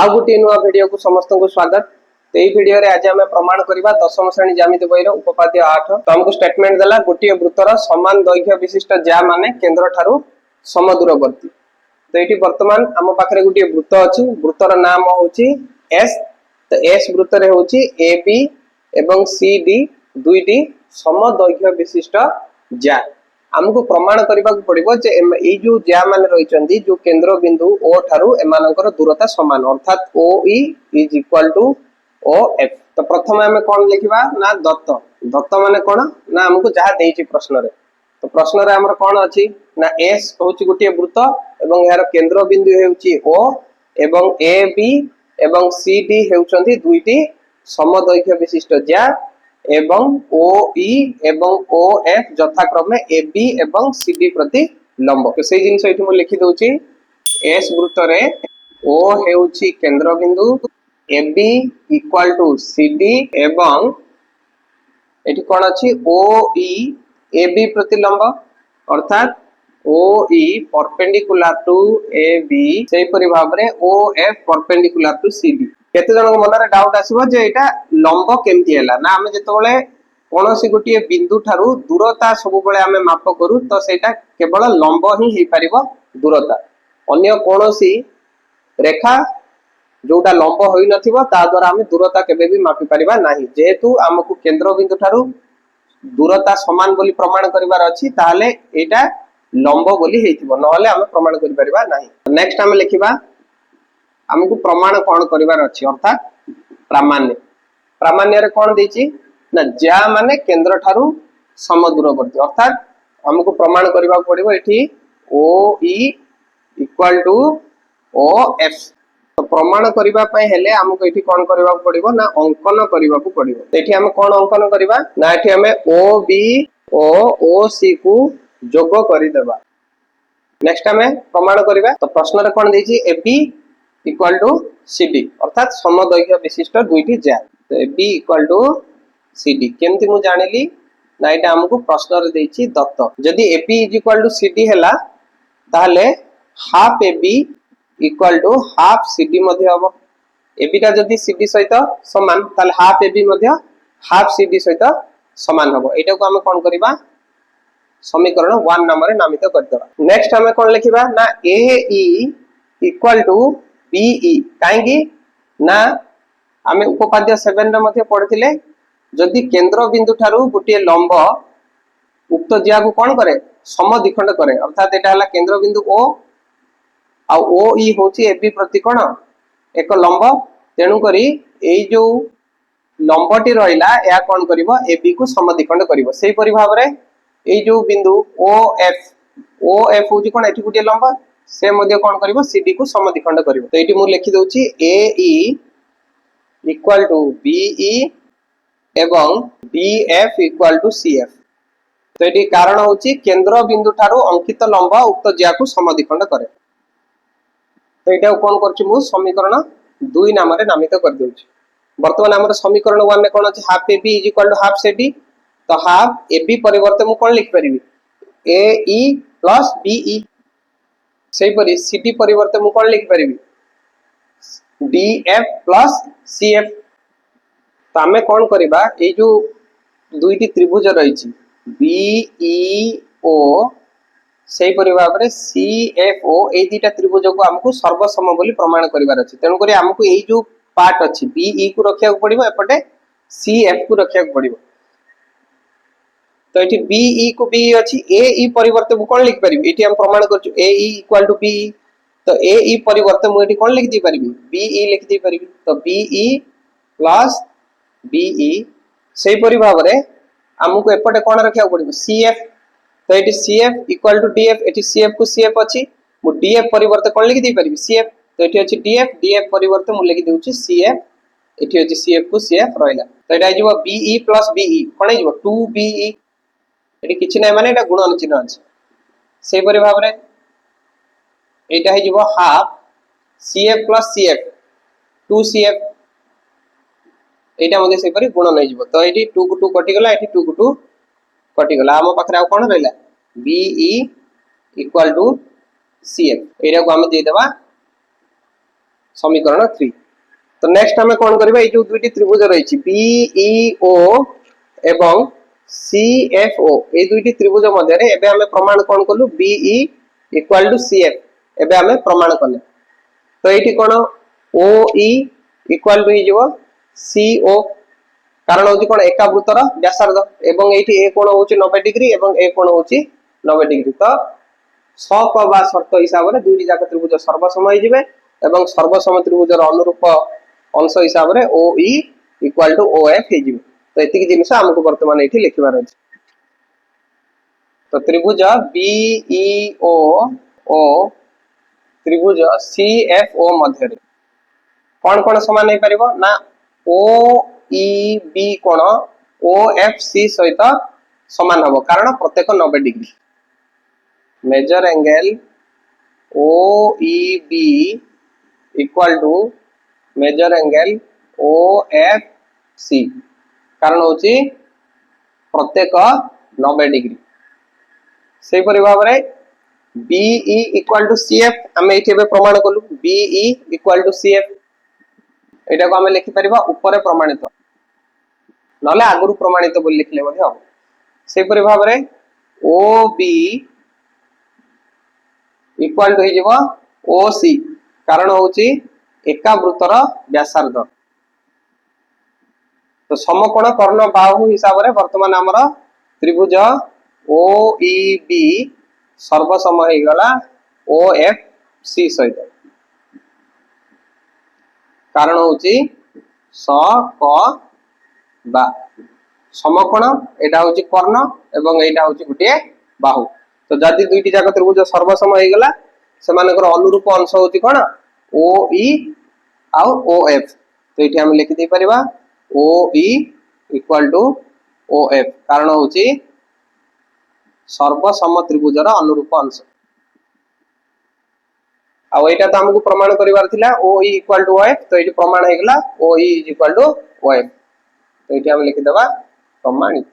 आउ गोटे नुआ वीडियो को समस्त को स्वागत। तो यही वीडियो रे आज आम प्रमाण करबा दशम श्रेणी ज्यामिति बही उपपाद्य 8। तो हमको स्टेटमेंट देला गोटे वृत्तर समान दैर्घ्य विशिष्ट ज्या माने केंद्र ठारू समदूरवर्ती। तो ये वर्तमान आम पाखरे गोटे वृत्त अछि, वृत्तर नाम होची एस। तो एस वृत्त रे होची ए बी एवं सी डी दुईटी समदैर्घ्य विशिष्ट ज्या। हमको प्रमाण करबा पड़िबो जे ए जो ज्या माने रहिचंदी जो केंद्र बिंदु ओ ठारू एमानकर दूरता समान, अर्थात O E is equal to O F. तो प्रथम हमें कौन लिखिबा ना दत्त। दत्त माने कोन ना हमको जहा देइछि प्रश्न रे। तो प्रश्न रे हमर कोन अछि ना एस होछि गोटे वृत्त एवं यार केंद्र बिंदु हेउछि ओ एवं ए बी एवं सी डी हेउचंदी दुईटी समदैर्घ्य विशिष्ट ज्या एवं ओ ई एवं ओ एफ यथाक्रमे ए बी एवं सी डी प्रति लंब। तो से जिंस एठी म लिखि दउछि एस वृत्त रे ओ हेउछि केंद्र बिंदु, A B equal to C D एवं एठी कोन अछि ओ ई ए बी प्रति लंब, अर्थात O E perpendicular to A B सेही परि भाबरे O F perpendicular to C D. केते जन मन रे डाउट आसीबो जे एटा लंब केमती हैला ना। हम जेतबेले कोनोसी गोटे बिंदु ठारू दूरता सब बेले आमे माप करू तो सेटा केवल लंब ही हे परिबो दूरता। अन्य कोनोसी रेखा जोटा लंब होई नथिबो ता द्वारा आमे दूरता केबे भी मापी परिबा नाही। जेहेतु हमकु केंद्र बिंदु ठारू दूरता समान बोली प्रमाण करिवार अछि ताले एटा लंब बोली हेतिबो, नहले आमे प्रमाण करि परिबा नाही। नेक्स्ट आमे लिखिबा हमकु प्रमाण कोन करिवार अछि, अर्थात प्रामाण्य। प्रामाण्य रे कोन देछि ना ज्या माने केंद्र ठारू समदूरवर्ती, अर्थात हमकु प्रमाण करिबा पड़िबो एठी O E equal to O F. तो प्रमाण करिबा पय हेले हमकु एठी कोन करिबा पड़िबो ना अंकन करिबा को पड़िबो। एठी हम कोन अंकन करिबा ना एठी हम ओ बी ओ सी को जोग करि देबा। नेक्स्ट हमें प्रमाण करिबा। तो प्रश्न रे कोन देछि A B equal to C D, अर्थात समदैर्घ्य विशिष्ट दुईटी ज्या। तो A B equal to C D केमती मु जानिली ना एटा हमकु प्रश्न रे देछि दत्त। जदि A B is equal to C D हैला ताले half A B equal to half C D मध्ये हबो। ए बी टा जदि सी डी सहित समान ताले हाफ ए बी मध्ये हाफ सी डी सहित समान हबो। एटा को हम कोन करिबा समीकरण 1 नाम रे नामित कर देबा। नेक्स्ट हमें कोन लिखिबा ना A E equal to B E. काहेकि ना हमें उपपाद्य 7 रे मध्ये पढिथिले जदि केंद्र बिंदु ठारू गोटे लंब उक्त ज्या को कोन करे समद्विखंड करे, अर्थात एटा हला केंद्र बिंदु ओ आ ओ ई होची ए बी प्रति कोण एक लंब। तेनु करी एई जो लंबटी रहिला या कोन करिवो ए बी को समद्विखंड करिवो। सेही परि भाव रे एई जो बिंदु ओ एफ होची कोन एठी गोटे लंब से मध्ये कोन करिवो सी डी को समद्विखंड करिवो। तो एठी मु लिखि दउची A E equal to B E एवं D F equal to C F. तो एठी कारण होची केंद्र बिंदु ठारू अंकित लंब उक्त ज्या को समद्विखंड करे। तो एटा कोन करछि मु समीकरण 2 नाम रे नामित कर देउछि। वर्तमान हमर समीकरण 1 ने कोन अछि half A B is equal to half C D. तो हाफ ए बी परिवर्ते मु कोन लिख परिबी ए ई प्लस बी ई। सेही परि सी डी परिवर्ते मु कोन लिख परिबी D F plus C F. तो हमें कौन करिबा ए जो दुईटी त्रिभुज रहिछि बी ई ओ सेही परि भाव रे सी एफ ओ ए दुईटा त्रिभुज को हमकु सर्वसम बोली प्रमाण करिवार अछि। तेनु करी हमकु ए जो पार्ट अछि बी ई को रखिया को पड़िबो, एपटे सी एफ को रखिया को पड़िबो। तो एठी बी ई को बी अछि ए ई परिवर्ते मु कोन लिख परिबी एठी हम प्रमाण करछु A E equal to B E. तो ए ई परिवर्ते मु एठी कोन लिख दी परिबी बी ई लिख दी परिबी। तो B E plus B E सेही परि भाव रे हमकु एपटे कोन रखिया पड़िबो सी एफ। तो एठी C F equal to D F, एठी सी एफ को सी एफ अछि मु डी एफ परिवर्ते कोन लिख दी परिबी सी एफ। तो एठी अछि डी एफ परिवर्ते मु लिख देउछि सी एफ, एठी अछि सी एफ को सी एफ रहइला। तो एटा आइजो B E plus B E कोन आइजो 2 बी ई। एठी किछि नै माने एटा गुणन चिन्ह अछि। सेही परि भाव रे एटा आइजो half C F plus C F 2 C F. एटा मध्ये से परि गुणन नै जिवो। तो एठी 2 को 2 कटि गला, एठी 2 को 2 कटि गला। हम पाखरे आ कोन रहइला B E equal to C F. एटा को हम दे देबा समीकरण 3। तो नेक्स्ट आम कौन करबा ए जो दुईटी त्रिभुज रही बीईओ एवं सीएफओ ए दुईटी त्रिभुज मध्य एबे आमे प्रमाण कौन कलु बीई इक्वल टू सीएफ एबे आमे प्रमाण कले। तो एठी कोन ओई इक्वल टू हिजो सीओ कारण होची कोन एका वृत्तर व्यासार्ध एवं एठी ए कोण होची 90 डिग्री एवं ए कोण होची 90 डिग्री। तो सक बा शर्त हिसाब रे दुईटी जाक त्रिभुज सर्वसम हो जिवे एवं सर्वसम त्रिभुजर अनुरूप अंश हिसाब रे ओई इक्वल टू ओएफ हो जिवे। तो एतिक जिनिस हमकु वर्तमान एठी लिखिबार अछि। तो त्रिभुज बीईओ ओ त्रिभुज सीएफओ मध्य रे कोन कोन समान हे परिबो ना ओईबी कोण ओएफसी सहित समान हबो कारण प्रत्येक 90 degree. Measure angle OEB equal to measure angle OFC कारण होची प्रत्येक 90 डिग्री। से परि भाव रे बीई इक्वल टू सीएफ आमे एठी बे प्रमाण कलु बीई इक्वल टू सीएफ एटा को आमे लिखि परिबा ऊपर प्रमाणित नले आगुरु प्रमाणित बोली लिखले मध्ये हो। से परि भाव रे ओबी इक्वल टू हे जेबो ओसी कारण होची एका वृत्तर व्यासार्ध। तो समकोण कर्ण बाहु हिसाब रे वर्तमान हमर त्रिभुज ओईबी सर्वसम हो गला ओएफसी सहित कारण होची स क बा समकोण एटा होची कर्ण एवं एटा होची गुटिए बाहु। तो जदि दुईटी जाक त्रिभुज सर्वसम हो गला सेमानकर अनुरूप अंश होची कोन ओई आ ओएफ। तो एठी हम लिखि दे परिबा ओई इक्वल टू ओएफ कारण होची सर्वसम त्रिभुजर अनुरूप अंश। आ एटा तो हमकु प्रमाण करिवार थिला ओई इक्वल टू ओएफ। तो एठी प्रमाण हे गला ओई इक्वल टू ओएफ। तो एठी हम लिखि देबा प्रमाणित।